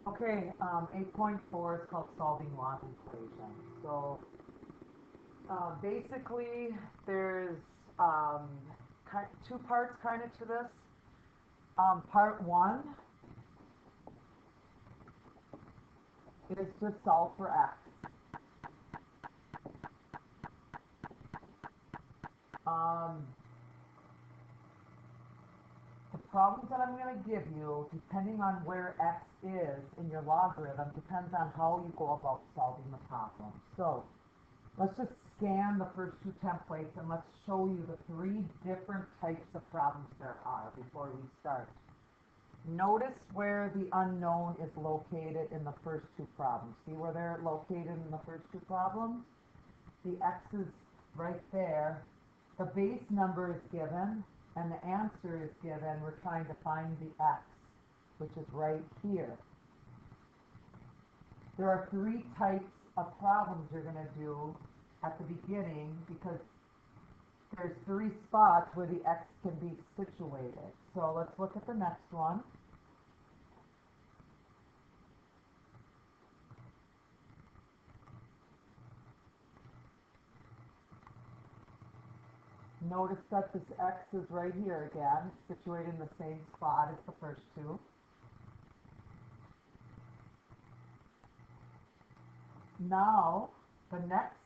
Okay, 8.4 is called solving log equations. So basically, there's um, two parts kind of to this. Part one is to solve for x. Um, the problems that I'm going to give you, depending on where x is in your logarithm, depends on how you go about solving the problem. So let's just scan the first two templates and let's show you the three different types of problems there are before we start. Notice where the unknown is located in the first two problems. See where they're located in the first two problems? The x is right there. The base number is given, and the answer is given. We're trying to find the x, which is right here. There are three types of problems you're going to do at the beginning because there's three spots where the x can be situated. So let's look at the next one. Notice that this x is right here again, situated in the same spot as the first two. Now, the next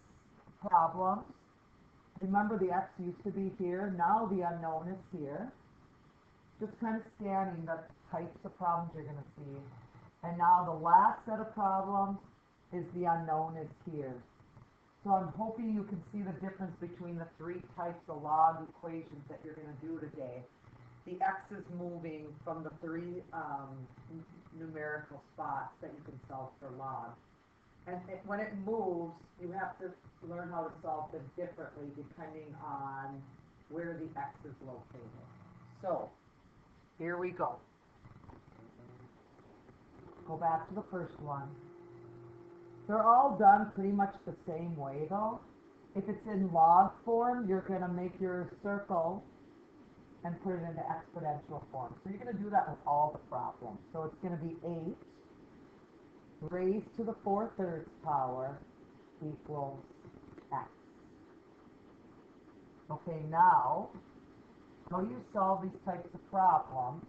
problem, remember the x used to be here, now the unknown is here. Just kind of scanning the types of problems you're going to see. And now the last set of problems is the unknown is here. So I'm hoping you can see the difference between the three types of log equations that you're going to do today. The x is moving from the three numerical spots that you can solve for log. And when it moves, you have to learn how to solve them differently depending on where the x is located. So, here we go. Go back to the first one. They're all done pretty much the same way though. If it's in log form, you're going to make your circle and put it into exponential form. So you're going to do that with all the problems. So it's going to be 8 raised to the 4/3 power equals x. Okay, now, how do you solve these types of problems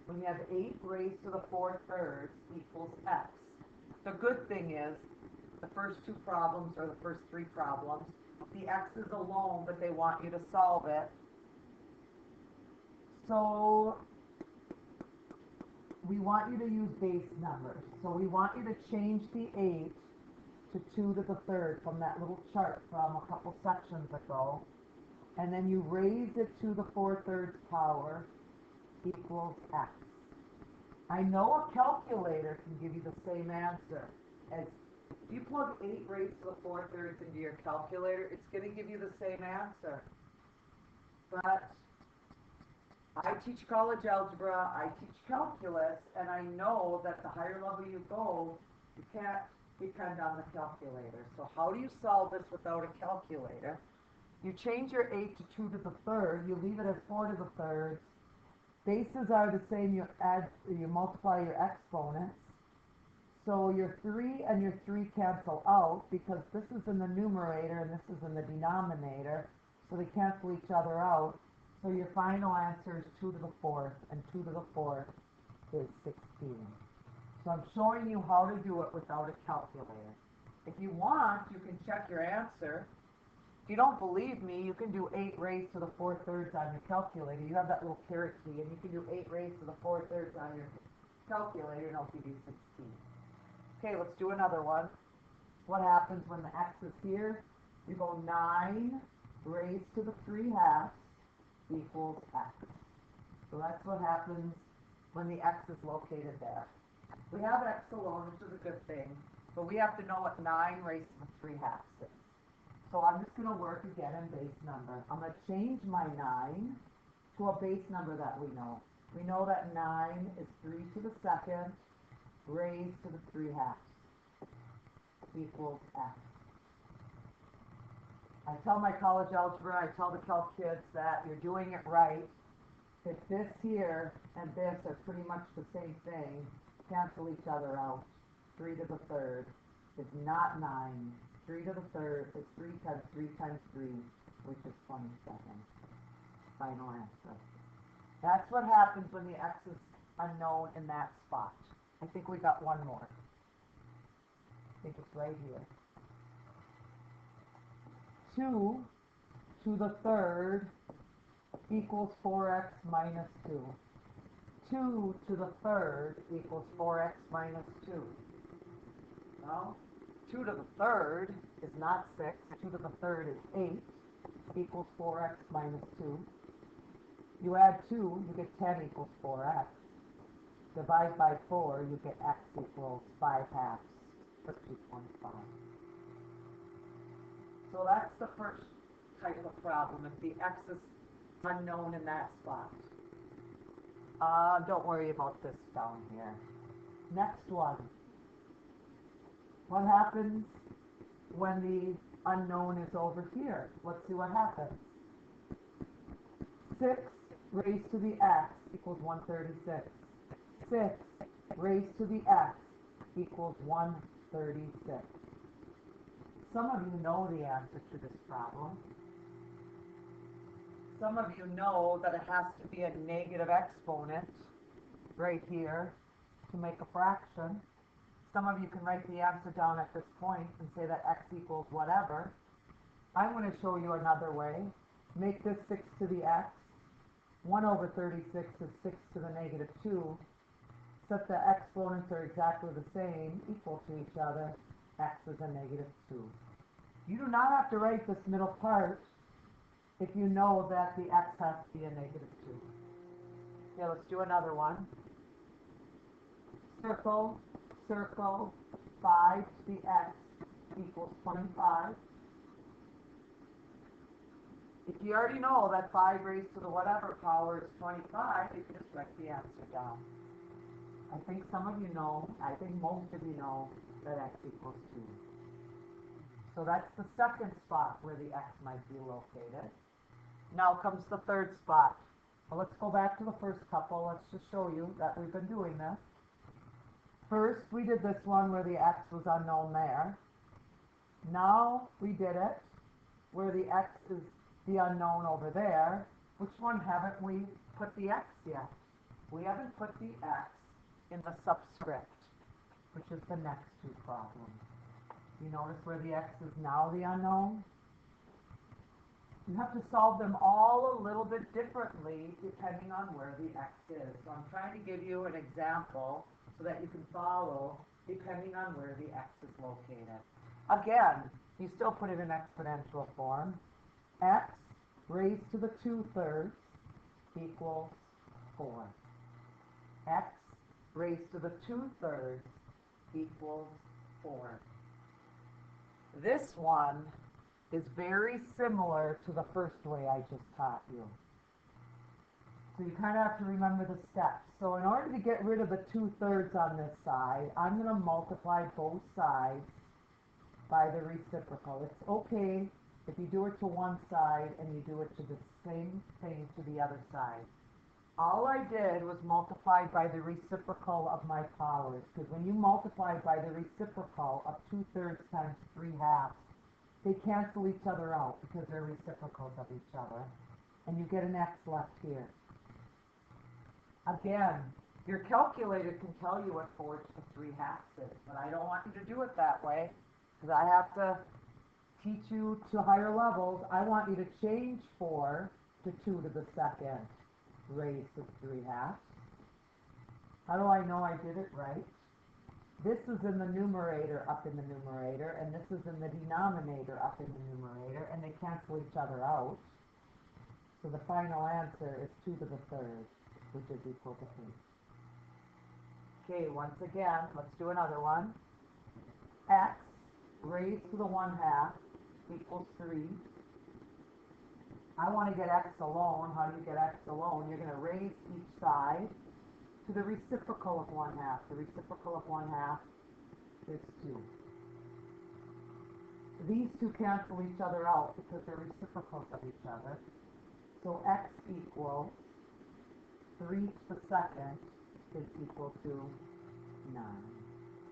when you have 8 raised to the 4/3 equals x? The good thing is, the first two problems, or the first three problems, the x is alone, but they want you to solve it. So we want you to use base numbers. So we want you to change the 8 to 2 to the 3rd from that little chart from a couple sections ago. And then you raise it to the 4/3 power equals x. I know a calculator can give you the same answer. As if you plug 8 raised to the 4/3 into your calculator, it's going to give you the same answer. But I teach college algebra, I teach calculus, and I know that the higher level you go, you can't depend on the calculator. So how do you solve this without a calculator? You change your 8 to 2 to the 3rd, you leave it as 4 to the 3rd. Bases are the same, you multiply your exponents. So your 3 and your 3 cancel out because this is in the numerator and this is in the denominator, so they cancel each other out. So your final answer is 2 to the 4th, and 2 to the 4th is 16. So I'm showing you how to do it without a calculator. If you want, you can check your answer. If you don't believe me, you can do 8 raised to the 4/3 on your calculator. You have that little caret key, and you can do 8 raised to the 4/3 on your calculator, and it'll give you 16. Okay, let's do another one. What happens when the x is here? You go 9 raised to the 3/2 equals x. So that's what happens when the x is located there. We have x alone, which is a good thing, but we have to know what 9 raised to the 3/2 is. So I'm just going to work again in base number. I'm going to change my 9 to a base number that we know. We know that 9 is 3 to the 2nd raised to the 3/2 equals x. I tell my college algebra, I tell the calc kids that you're doing it right. If this here and this are pretty much the same thing, cancel each other out. 3 to the third is not 9. 3 to the third is 3 times 3 times 3, which is 27. Final answer. That's what happens when the x is unknown in that spot. I think we got one more. I think it's right here. 2 to the third equals 4x minus 2. 2 to the third equals 4x minus 2. Well, 2 to the third is not 6. 2 to the third is 8 equals 4x minus 2. You add 2, you get 10 equals 4x. Divide by 4, you get x equals 5 halves for 2.5. So that's the first type of problem, if the x is unknown in that spot. Don't worry about this down here. Next one. What happens when the unknown is over here? Let's see what happens. 6 raised to the x equals 136. 6 raised to the x equals 136. Some of you know the answer to this problem. Some of you know that it has to be a negative exponent right here to make a fraction. Some of you can write the answer down at this point and say that x equals whatever. I'm going to show you another way. Make this 6 to the x. 1 over 36 is 6 to the negative 2. Set the exponents are exactly the same, equal to each other. X is a negative 2. You do not have to write this middle part if you know that the x has to be a negative 2. Okay, let's do another one. Circle, circle, 5 to the x equals 25. If you already know that 5 raised to the whatever power is 25, you can just write the answer down. I think some of you know, I think most of you know that x equals 2. So that's the second spot where the x might be located. Now comes the third spot. Well, let's go back to the first couple. Let's just show you that we've been doing this. First, we did this one where the x was unknown there. Now we did it where the x is the unknown over there. Which one haven't we put the x yet? We haven't put the x in the subscript, which is the next two problems. You notice where the x is now the unknown? You have to solve them all a little bit differently depending on where the x is. So I'm trying to give you an example so that you can follow depending on where the x is located. Again, you still put it in exponential form. X raised to the 2/3 equals 4. X raised to the 2/3 equals 4. This one is very similar to the first way I just taught you. So you kind of have to remember the steps. So in order to get rid of the 2/3 on this side, I'm going to multiply both sides by the reciprocal. It's okay if you do it to one side and you do it to the same thing to the other side. All I did was multiply by the reciprocal of my powers, because when you multiply by the reciprocal of 2/3 times 3/2, they cancel each other out because they're reciprocals of each other, and you get an x left here. Again, your calculator can tell you what 4 to the 3/2 is, but I don't want you to do it that way, because I have to teach you to higher levels. I want you to change 4 to 2 to the second raised to 3/2. How do I know I did it right? This is in the numerator up in the numerator, and this is in the denominator up in the numerator, and they cancel each other out. So the final answer is 2 to the 3rd, which is equal to 3. Okay, once again, let's do another one. X raised to the 1/2 equals 3. I want to get x alone. How do you get x alone? You're going to raise each side to the reciprocal of 1/2. The reciprocal of 1/2 is 2. These two cancel each other out because they're reciprocals of each other. So x equals 3 to the second is equal to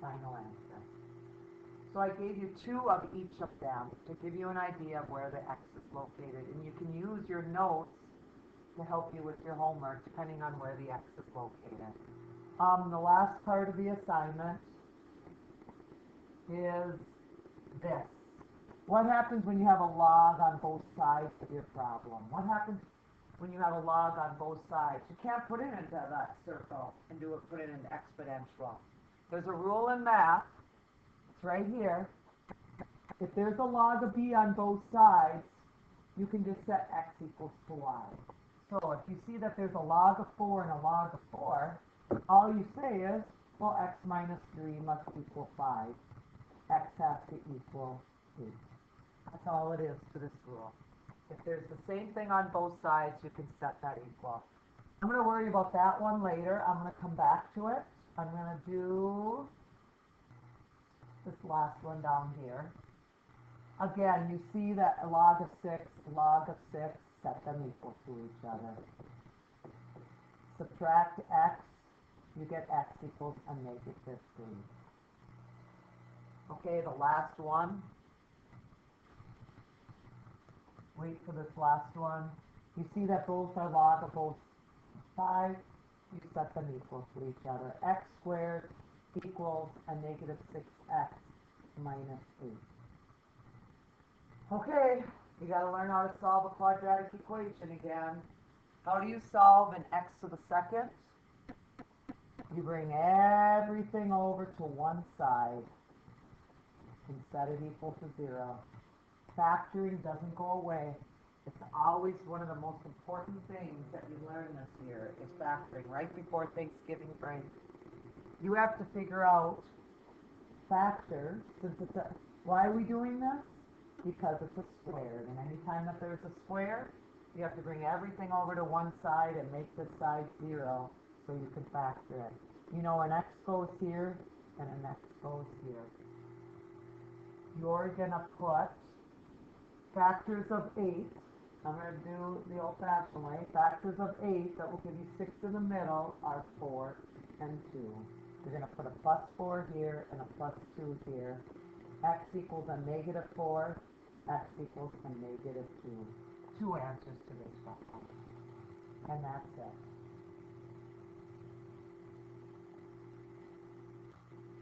final answer. So I gave you two of each of them to give you an idea of where the x is located. And you can use your notes to help you with your homework depending on where the x is located. The last part of the assignment is this. What happens when you have a log on both sides of your problem? What happens when you have a log on both sides? You can't put it into that circle and put it into exponential. There's a rule in math. It's right here. If there's a log of b on both sides, you can just set x equals to y. So if you see that there's a log of 4 and a log of 4, all you say is, well, x minus 3 must equal 5. X has to equal 8. That's all it is to this rule. If there's the same thing on both sides, you can set that equal. I'm going to worry about that one later. I'm going to come back to it. I'm going to do this last one down here. Again, you see that a log of 6, set them equal to each other. Subtract x, you get x equals a negative 3. Okay, the last one. Wait for this last one. You see that both are log of both sides. You set them equal to each other. X squared equals a negative 6x minus 8. Okay, you got to learn how to solve a quadratic equation again. How do you solve an x to the second? You bring everything over to one side and set it equal to 0. Factoring doesn't go away. It's always one of the most important things that you learn this year is factoring, right before Thanksgiving break. You have to figure out factors. Why are we doing this? Because it's a square. And anytime that there's a square, you have to bring everything over to one side and make this side 0 so you can factor it. You know, an x goes here and an x goes here. You're going to put factors of 8. I'm going to do the old-fashioned way. Factors of 8 that will give you 6 in the middle are 4 and 2. You're going to put a plus 4 here and a plus 2 here. X equals a negative 4. X equals a negative 2. Two answers to this problem. And that's it.